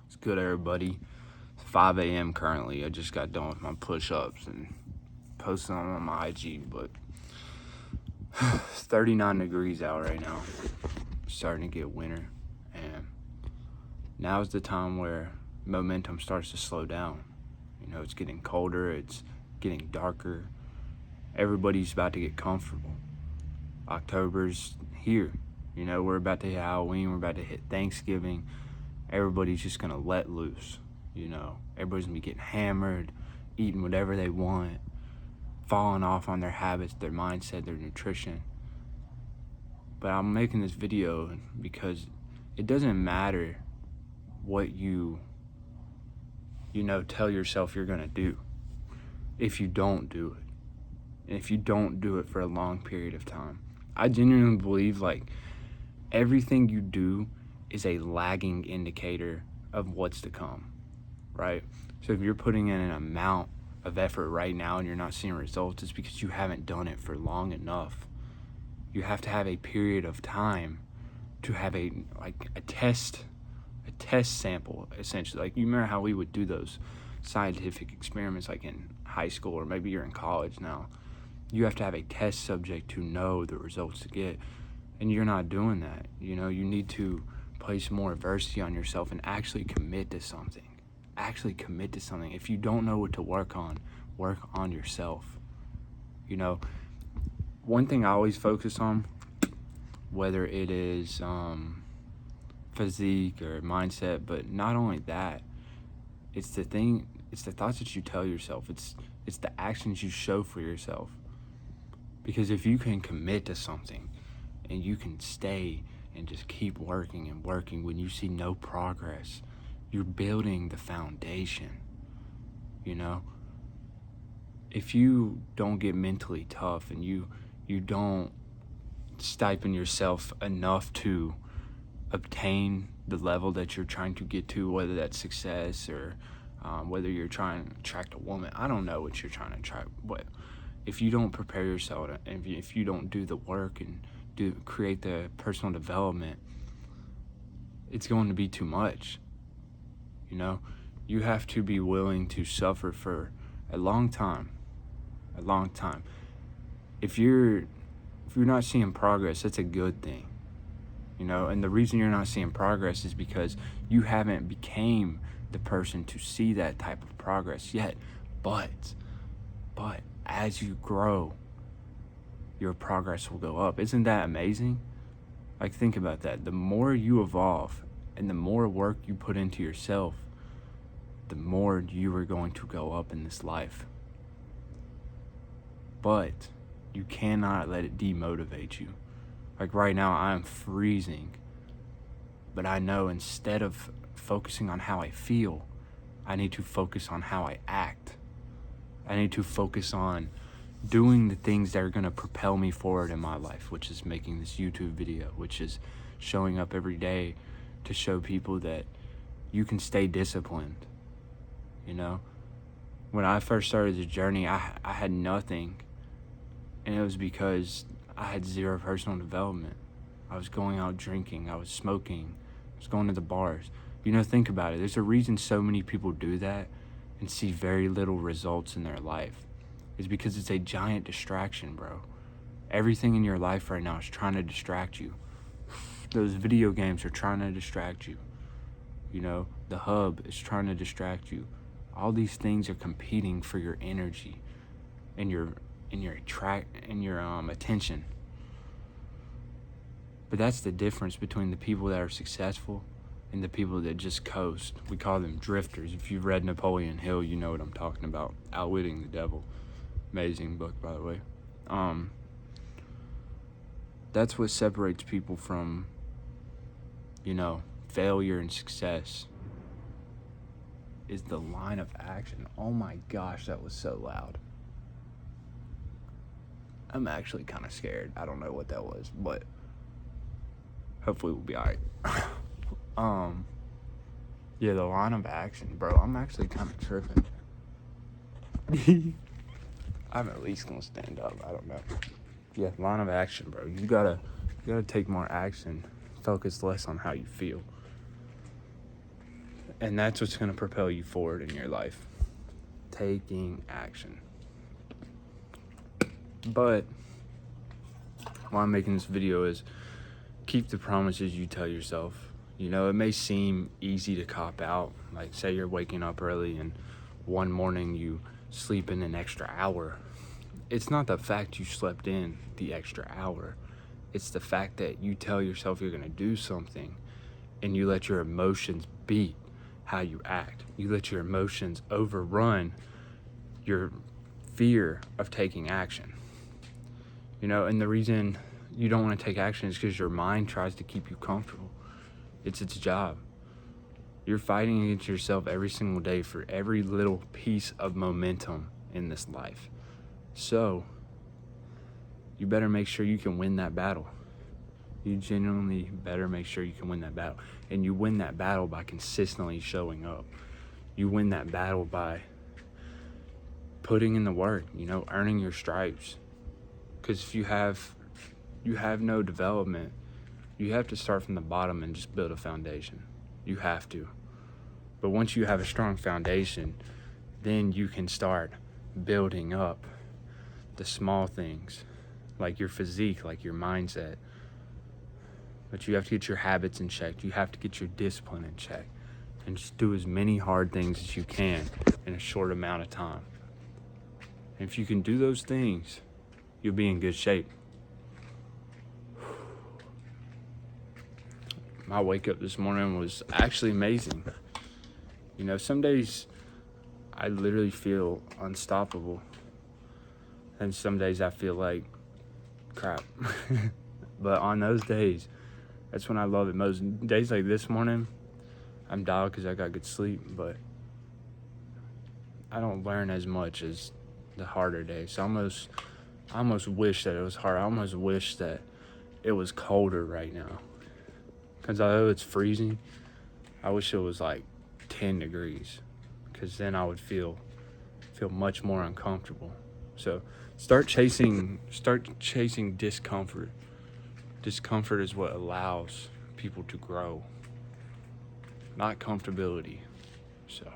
It's good, everybody. It's 5 a.m. currently. I just got done with my push-ups and posted them on my IG, but it's 39 degrees out right now. It's starting to get winter, and now's the time where momentum starts to slow down. You know, it's getting colder, it's getting darker. Everybody's about to get comfortable. October's here. You know, we're about to hit Halloween, we're about to hit Thanksgiving. Everybody's just gonna let loose. You know, everybody's gonna be getting hammered, eating whatever they want, falling off on their habits, their mindset, their nutrition. But I'm making this video because it doesn't matter what you tell yourself you're gonna do if you don't do it. And if you don't do it for a long period of time. I genuinely believe everything you do is a lagging indicator of what's to come, right? So if you're putting in an amount of effort right now and you're not seeing results, it's because you haven't done it for long enough. You have to have a period of time to have a test sample, essentially. You remember how we would do those scientific experiments in high school, or maybe you're in college now. You have to have a test subject to know the results to get, and you're not doing that. You need to place more adversity on yourself and actually commit to something. If you don't know what to work on yourself. One thing I always focus on, whether it is physique or mindset, but not only that, it's the thoughts that you tell yourself. It's the actions you show for yourself. Because if you can commit to something and you can stay and just keep working and working when you see no progress, you're building the foundation. If you don't get mentally tough and you don't stipend yourself enough to obtain the level that you're trying to get to, whether that's success or whether you're trying to attract a woman, I don't know what you're trying to attract, but if you don't prepare yourself and if you don't do the work and create the personal development, it's going to be too much. You have to be willing to suffer for a long time. If you're not seeing progress, that's a good thing. And the reason you're not seeing progress is because you haven't became the person to see that type of progress yet. But as you grow, your progress will go up. Isn't that amazing? Think about that. The more you evolve and the more work you put into yourself, the more you are going to go up in this life. But you cannot let it demotivate you. Right now, I'm freezing. But I know instead of focusing on how I feel, I need to focus on how I act. I need to focus on doing the things that are going to propel me forward in my life, which is making this YouTube video, which is showing up every day to show people that you can stay disciplined. When I first started the journey, I had nothing, and it was because I had zero personal development. I was going out drinking, I was smoking, I was going to the bars. Think about it. There's a reason so many people do that and see very little results in their life. It's because it's a giant distraction, bro. Everything in your life right now is trying to distract you. Those video games are trying to distract you. The hub is trying to distract you. All these things are competing for your energy and your attention. But that's the difference between the people that are successful and the people that just coast. We call them drifters. If you've read Napoleon Hill, you know what I'm talking about. Outwitting the Devil. Amazing book, by the way. That's what separates people from, failure and success, is the line of action. Oh my gosh, that was so loud. I'm actually kind of scared. I don't know what that was, but hopefully we'll be alright. Yeah, the line of action, bro. I'm actually kind of tripping. I'm at least gonna stand up. I don't know. Yeah, line of action, bro. You gotta take more action. Focus less on how you feel. And that's what's going to propel you forward in your life. Taking action. But why I'm making this video is keep the promises you tell yourself. You know, it may seem easy to cop out. Like, say you're waking up early and one morning you sleep in an extra hour. It's not the fact you slept in the extra hour. It's the fact that you tell yourself you're going to do something and you let your emotions beat how you act. You let your emotions overrun your fear of taking action. You know, and the reason you don't want to take action is because your mind tries to keep you comfortable. It's its job. You're fighting against yourself every single day for every little piece of momentum in this life. So, you better make sure you can win that battle. You genuinely better make sure you can win that battle. And you win that battle by consistently showing up. You win that battle by putting in the work, you know, earning your stripes. Because if you have no development, you have to start from the bottom and just build a foundation. You have to. But once you have a strong foundation, then you can start building up the small things, like your physique, like your mindset. But you have to get your habits in check. You have to get your discipline in check. And just do as many hard things as you can in a short amount of time. And if you can do those things, you'll be in good shape. My wake up this morning was actually amazing. You know, some days I literally feel unstoppable. And some days I feel like crap. But on those days, that's when I love it most. Days like this morning, I'm dialed because I got good sleep, but I don't learn as much as the harder days. I almost wish that it was hard. I almost wish that it was colder right now. Because although it's freezing, I wish it was like 10 degrees. Because then I would feel much more uncomfortable. So start chasing discomfort. Discomfort is what allows people to grow, not comfortability. So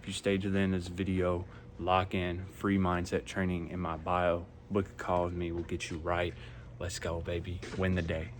if you stay to the end of this video, lock in free mindset training in my bio. Book a call with me. We'll get you right. Let's go, baby. Win the day.